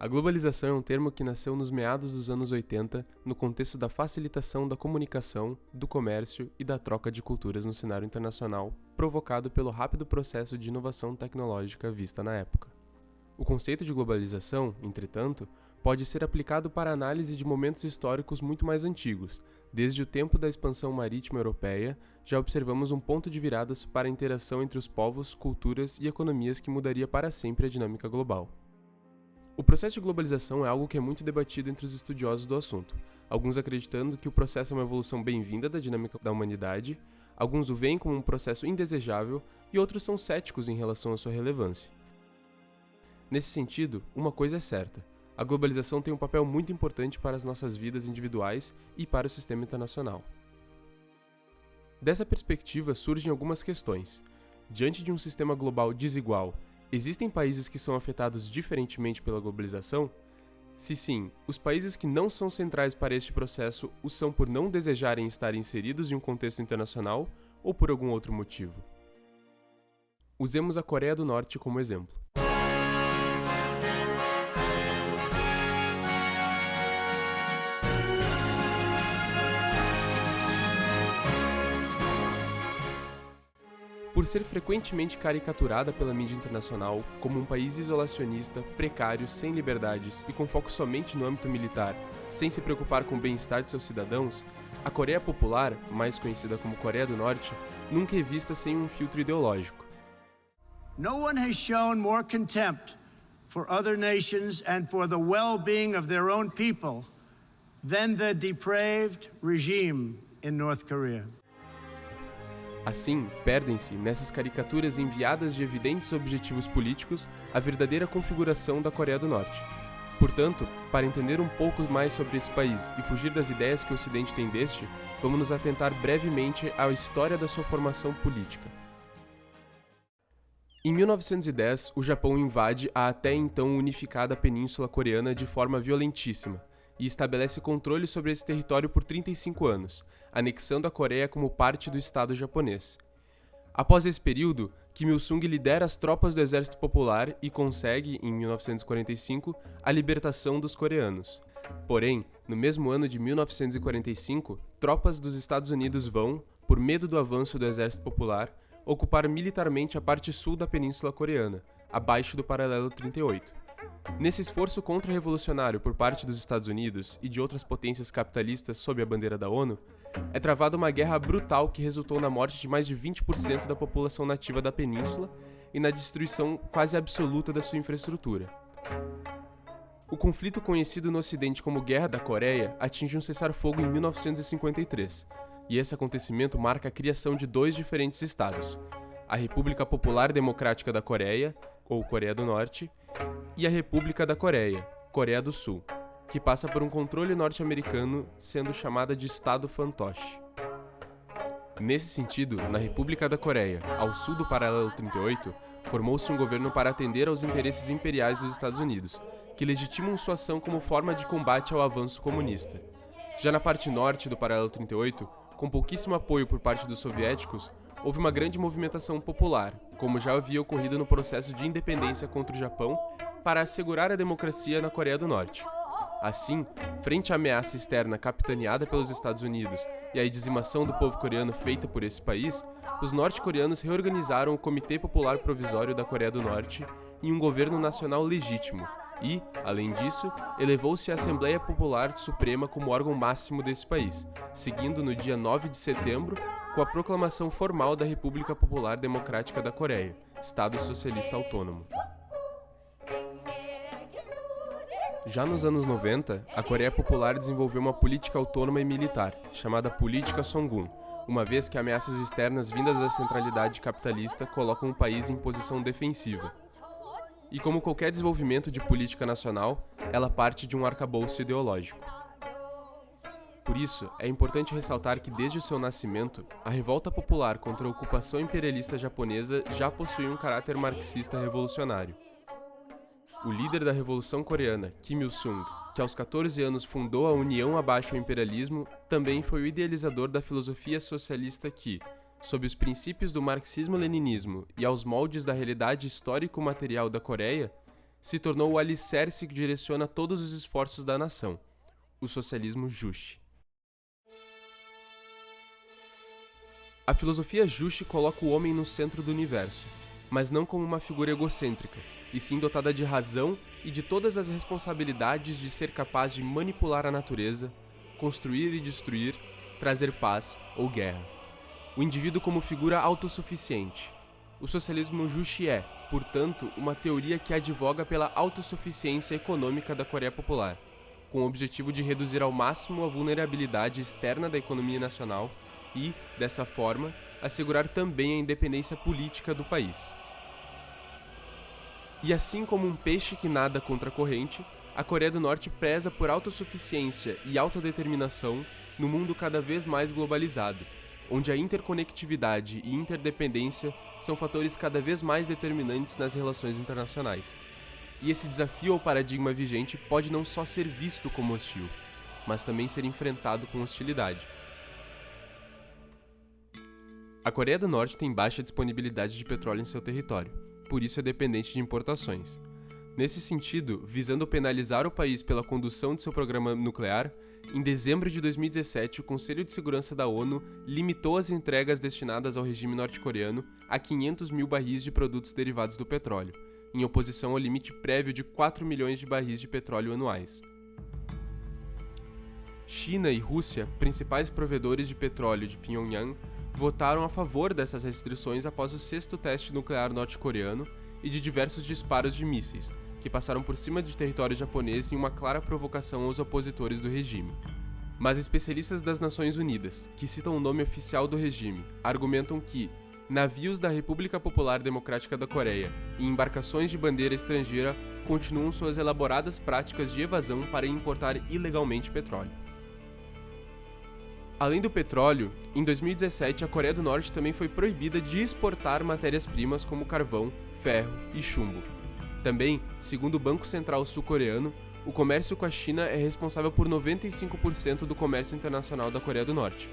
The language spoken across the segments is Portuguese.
A globalização é um termo que nasceu nos meados dos anos 80 no contexto da facilitação da comunicação, do comércio e da troca de culturas no cenário internacional, provocado pelo rápido processo de inovação tecnológica vista na época. O conceito de globalização, entretanto, pode ser aplicado para a análise de momentos históricos muito mais antigos. Desde o tempo da expansão marítima europeia, já observamos um ponto de virada para a interação entre os povos, culturas e economias que mudaria para sempre a dinâmica global. O processo de globalização é algo que é muito debatido entre os estudiosos do assunto, alguns acreditando que o processo é uma evolução bem-vinda da dinâmica da humanidade, alguns o veem como um processo indesejável e outros são céticos em relação à sua relevância. Nesse sentido, uma coisa é certa: a globalização tem um papel muito importante para as nossas vidas individuais e para o sistema internacional. Dessa perspectiva surgem algumas questões. Diante de um sistema global desigual, existem países que são afetados diferentemente pela globalização? Se sim, os países que não são centrais para este processo o são por não desejarem estar inseridos em um contexto internacional ou por algum outro motivo? Usemos a Coreia do Norte como exemplo. Por ser frequentemente caricaturada pela mídia internacional como um país isolacionista, precário, sem liberdades e com foco somente no âmbito militar, sem se preocupar com o bem-estar de seus cidadãos, a Coreia Popular, mais conhecida como Coreia do Norte, nunca é vista sem um filtro ideológico. No one has shown more contempt for other nations and for the well-being of their own people than the depraved regime in North Korea. Assim, perdem-se, nessas caricaturas enviadas de evidentes objetivos políticos, a verdadeira configuração da Coreia do Norte. Portanto, para entender um pouco mais sobre esse país e fugir das ideias que o Ocidente tem deste, vamos nos atentar brevemente à história da sua formação política. Em 1910, o Japão invade a até então unificada Península Coreana de forma violentíssima, e estabelece controle sobre esse território por 35 anos, anexando a Coreia como parte do Estado japonês. Após esse período, Kim Il-sung lidera as tropas do Exército Popular e consegue, em 1945, a libertação dos coreanos. Porém, no mesmo ano de 1945, tropas dos Estados Unidos vão, por medo do avanço do Exército Popular, ocupar militarmente a parte sul da Península Coreana, abaixo do paralelo 38. Nesse esforço contra-revolucionário por parte dos Estados Unidos e de outras potências capitalistas sob a bandeira da ONU, é travada uma guerra brutal que resultou na morte de mais de 20% da população nativa da península e na destruição quase absoluta da sua infraestrutura. O conflito conhecido no Ocidente como Guerra da Coreia atinge um cessar-fogo em 1953, e esse acontecimento marca a criação de dois diferentes estados: a República Popular Democrática da Coreia, ou Coreia do Norte, e a República da Coreia, Coreia do Sul, que passa por um controle norte-americano, sendo chamada de Estado Fantoche. Nesse sentido, na República da Coreia, ao sul do paralelo 38, formou-se um governo para atender aos interesses imperiais dos Estados Unidos, que legitimam sua ação como forma de combate ao avanço comunista. Já na parte norte do paralelo 38, com pouquíssimo apoio por parte dos soviéticos, houve uma grande movimentação popular, como já havia ocorrido no processo de independência contra o Japão, para assegurar a democracia na Coreia do Norte. Assim, frente à ameaça externa capitaneada pelos Estados Unidos e à dizimação do povo coreano feita por esse país, os norte-coreanos reorganizaram o Comitê Popular Provisório da Coreia do Norte em um governo nacional legítimo e, além disso, elevou-se a Assembleia Popular Suprema como órgão máximo desse país, seguindo no dia 9 de setembro com a proclamação formal da República Popular Democrática da Coreia, Estado Socialista Autônomo. Já nos anos 90, a Coreia Popular desenvolveu uma política autônoma e militar, chamada Política Songun, uma vez que ameaças externas vindas da centralidade capitalista colocam o país em posição defensiva. E como qualquer desenvolvimento de política nacional, ela parte de um arcabouço ideológico. Por isso, é importante ressaltar que desde o seu nascimento, a revolta popular contra a ocupação imperialista japonesa já possuía um caráter marxista revolucionário. O líder da Revolução Coreana, Kim Il-sung, que aos 14 anos fundou a União Abaixo ao Imperialismo, também foi o idealizador da filosofia socialista que, sob os princípios do marxismo-leninismo e aos moldes da realidade histórico-material da Coreia, se tornou o alicerce que direciona todos os esforços da nação, o socialismo Juche. A filosofia Juche coloca o homem no centro do universo, mas não como uma figura egocêntrica, e sim dotada de razão e de todas as responsabilidades de ser capaz de manipular a natureza, construir e destruir, trazer paz ou guerra. O indivíduo como figura autossuficiente. O socialismo Juche é, portanto, uma teoria que advoga pela autossuficiência econômica da Coreia Popular, com o objetivo de reduzir ao máximo a vulnerabilidade externa da economia nacional e, dessa forma, assegurar também a independência política do país. E assim como um peixe que nada contra a corrente, a Coreia do Norte preza por autossuficiência e autodeterminação no mundo cada vez mais globalizado, onde a interconectividade e interdependência são fatores cada vez mais determinantes nas relações internacionais. E esse desafio ao paradigma vigente pode não só ser visto como hostil, mas também ser enfrentado com hostilidade. A Coreia do Norte tem baixa disponibilidade de petróleo em seu território, por isso é dependente de importações. Nesse sentido, visando penalizar o país pela condução de seu programa nuclear, em dezembro de 2017, o Conselho de Segurança da ONU limitou as entregas destinadas ao regime norte-coreano a 500 mil barris de produtos derivados do petróleo, em oposição ao limite prévio de 4 milhões de barris de petróleo anuais. China e Rússia, principais provedores de petróleo de Pyongyang, votaram a favor dessas restrições após o 6º teste nuclear norte-coreano e de diversos disparos de mísseis, que passaram por cima de território japonês em uma clara provocação aos opositores do regime. Mas especialistas das Nações Unidas, que citam o nome oficial do regime, argumentam que navios da República Popular Democrática da Coreia e embarcações de bandeira estrangeira continuam suas elaboradas práticas de evasão para importar ilegalmente petróleo. Além do petróleo, em 2017 a Coreia do Norte também foi proibida de exportar matérias-primas como carvão, ferro e chumbo. Também, segundo o Banco Central Sul-Coreano, o comércio com a China é responsável por 95% do comércio internacional da Coreia do Norte.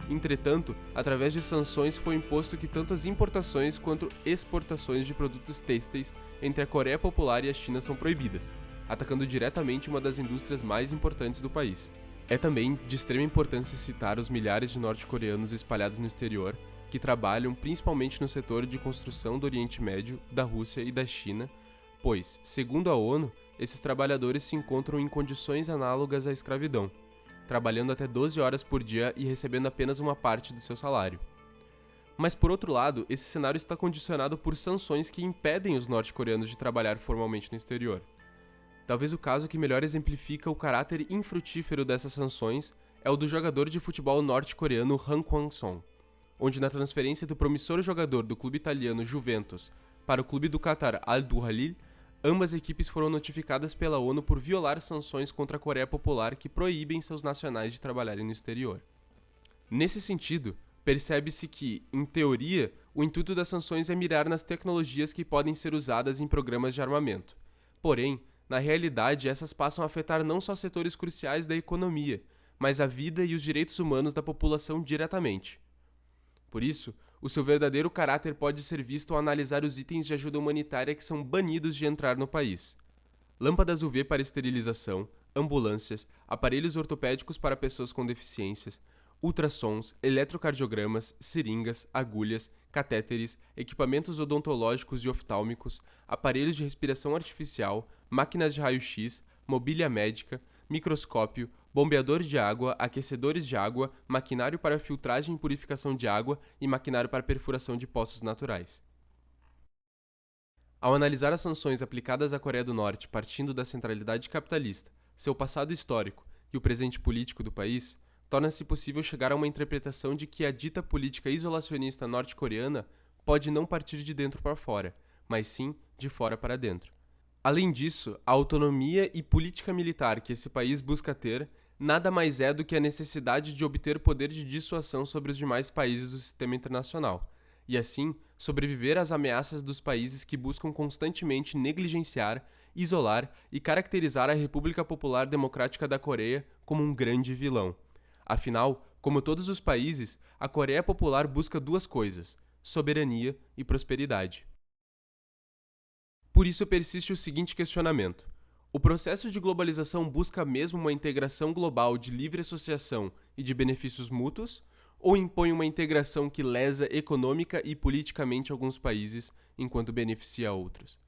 Entretanto, através de sanções foi imposto que tanto as importações quanto exportações de produtos têxteis entre a Coreia Popular e a China são proibidas, atacando diretamente uma das indústrias mais importantes do país. É também de extrema importância citar os milhares de norte-coreanos espalhados no exterior, que trabalham principalmente no setor de construção do Oriente Médio, da Rússia e da China, pois, segundo a ONU, esses trabalhadores se encontram em condições análogas à escravidão, trabalhando até 12 horas por dia e recebendo apenas uma parte do seu salário. Mas por outro lado, esse cenário está condicionado por sanções que impedem os norte-coreanos de trabalhar formalmente no exterior. Talvez o caso que melhor exemplifica o caráter infrutífero dessas sanções é o do jogador de futebol norte-coreano Han Kwang-song, onde na transferência do promissor jogador do clube italiano Juventus para o clube do Qatar Al-Duhalil, ambas equipes foram notificadas pela ONU por violar sanções contra a Coreia Popular que proíbem seus nacionais de trabalharem no exterior. Nesse sentido, percebe-se que, em teoria, o intuito das sanções é mirar nas tecnologias que podem ser usadas em programas de armamento. Porém, na realidade, essas passam a afetar não só setores cruciais da economia, mas a vida e os direitos humanos da população diretamente. Por isso, o seu verdadeiro caráter pode ser visto ao analisar os itens de ajuda humanitária que são banidos de entrar no país. Lâmpadas UV para esterilização, ambulâncias, aparelhos ortopédicos para pessoas com deficiências, ultrassons, eletrocardiogramas, seringas, agulhas, catéteres, equipamentos odontológicos e oftálmicos, aparelhos de respiração artificial, máquinas de raio-x, mobília médica, microscópio, bombeadores de água, aquecedores de água, maquinário para filtragem e purificação de água e maquinário para perfuração de poços naturais. Ao analisar as sanções aplicadas à Coreia do Norte partindo da centralidade capitalista, seu passado histórico e o presente político do país, torna-se possível chegar a uma interpretação de que a dita política isolacionista norte-coreana pode não partir de dentro para fora, mas sim de fora para dentro. Além disso, a autonomia e política militar que esse país busca ter nada mais é do que a necessidade de obter poder de dissuasão sobre os demais países do sistema internacional, e assim sobreviver às ameaças dos países que buscam constantemente negligenciar, isolar e caracterizar a República Popular Democrática da Coreia como um grande vilão. Afinal, como todos os países, a Coreia Popular busca duas coisas: soberania e prosperidade. Por isso persiste o seguinte questionamento: o processo de globalização busca mesmo uma integração global de livre associação e de benefícios mútuos, ou impõe uma integração que lesa econômica e politicamente alguns países enquanto beneficia outros?